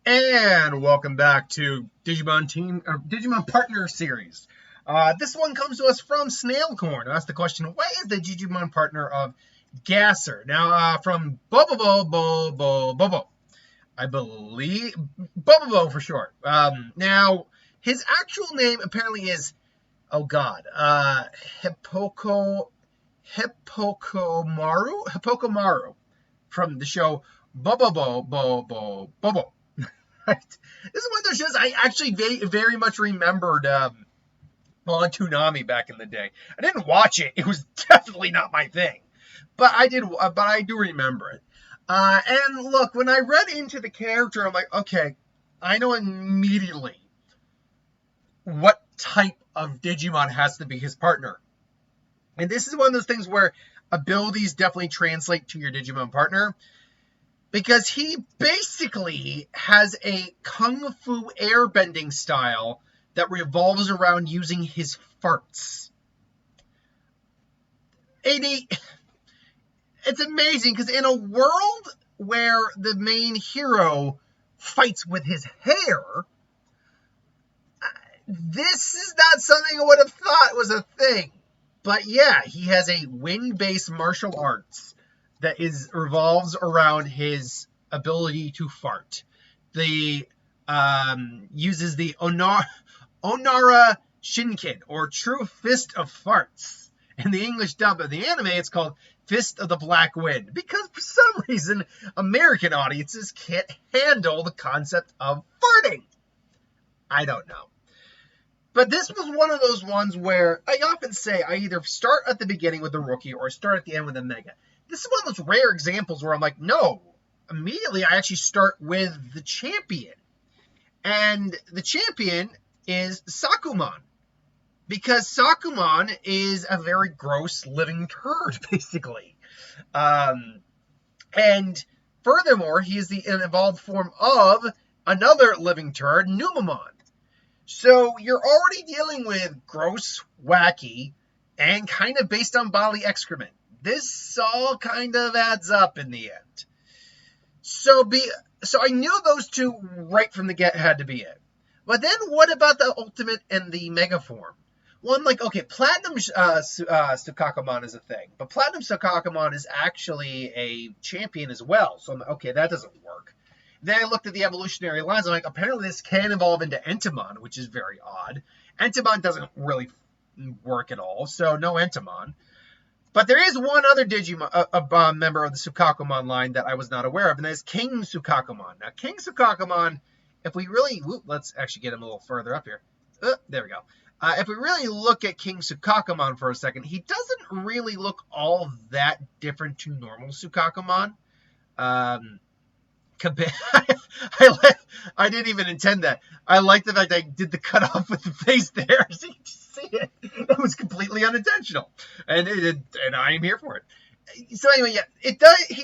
And welcome back to Digimon Partner Series. This one comes to us from Snailcorn. That's the question: what is the Digimon partner of Gasser? Now, from Bobo, I believe Bobobo for short. Now, his actual name apparently is Hippokomaru from the show Bobo. Right. This is one of those shows I actually very much remembered on Toonami back in the day. I didn't watch it; it was definitely not my thing, but I do remember it. And look, when I read into the character, I'm like, okay, I know immediately what type of Digimon has to be his partner, and this is one of those things where abilities definitely translate to your Digimon partner. Because he basically has a kung fu airbending style that revolves around using his farts. It's amazing because in a world where the main hero fights with his hair, this is not something I would have thought was a thing. But yeah, he has a wind-based martial arts that revolves around his ability to fart. The uses the Onara Shinken, or True Fist of Farts. In the English dub of the anime, it's called Fist of the Black Wind, because for some reason, American audiences can't handle the concept of farting. I don't know. But this was one of those ones where I often say I either start at the beginning with the rookie or start at the end with a mega. This is one of those rare examples where I'm like, no, immediately I actually start with the champion. And the champion is Sakuman. Because Sakuman is a very gross living turd, basically. And furthermore, he is an evolved form of another living turd, Numamon. So you're already dealing with gross, wacky, and kind of based on bodily excrement. This all kind of adds up in the end. So I knew those two right from the get had to be it. But then what about the ultimate and the mega form? Well, I'm like, okay, Platinum Sukakumon is a thing. But Platinum Sukakumon is actually a champion as well. So I'm like, okay, that doesn't work. Then I looked at the evolutionary lines. I'm like, apparently this can evolve into Entomon, which is very odd. Entomon doesn't really work at all, so no Entomon. But there is one other Digimon, a member of the Sukakumon line that I was not aware of, and that is King Sukakumon. Now, King Sukakumon, if we really... let's actually get him a little further up here. There we go. If we really look at King Sukakumon for a second, he doesn't really look all that different to normal Sukakumon. I didn't even intend that. I like the fact I did the cutoff with the face there, so you can see it. It was completely unintentional, and I am here for it. So anyway, yeah, he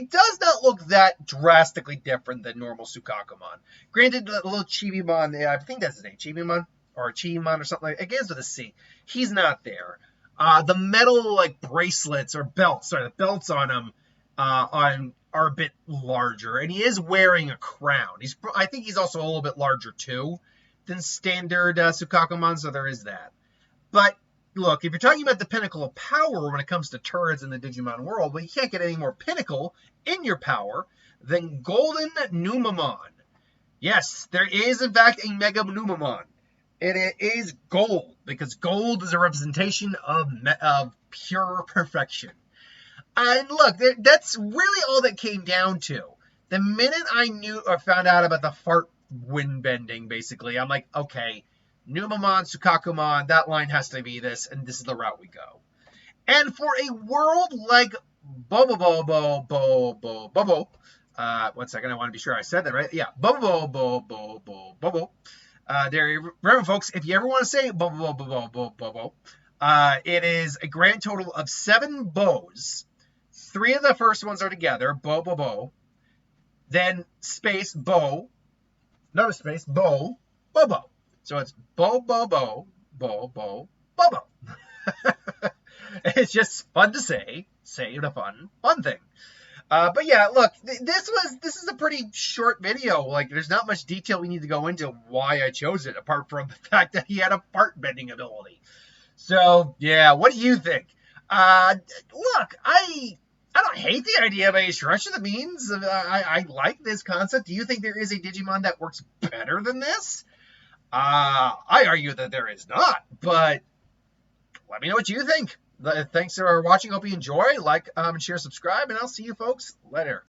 does not look that drastically different than normal Sukakumon. Granted, the little Chibimon, I think that's his name, Chibimon or Chibimon or something like that. It begins with a C. He's not there. The metal bracelets or belts, the belts on him are a bit larger, and he is wearing a crown. I think he's also a little bit larger too than standard Sukakumon, so there is that. But look, if you're talking about the pinnacle of power when it comes to turds in the Digimon world, well, you can't get any more pinnacle in your power than Golden Numamon. Yes, there is in fact a Mega Numamon. It is gold, because gold is a representation of pure perfection. And look, that's really all that came down to. The minute I knew or found out about the fart wind bending, basically, I'm like, okay, Numamon, Sukakumon, that line has to be this, and this is the route we go. And for a world like Bobo, 1 second, I want to be sure I said that right. Yeah, Bobo. Remember, folks, if you ever want to say Bobo, it is a grand total of 7 bows. 3 of the first ones are together, Bobo. Then space, bo. Another space, bo, Bobo. So it's Bobo. It's just fun to say the fun thing. But yeah, look, this is a pretty short video. Like, there's not much detail we need to go into why I chose it, apart from the fact that he had a fart bending ability. So yeah, what do you think? Look, I don't hate the idea by any stretch of the means. I like this concept. Do you think there is a Digimon that works better than this? I argue that there is not, but let me know what you think. Thanks for watching. Hope you enjoy. Like, share, subscribe, and I'll see you folks later.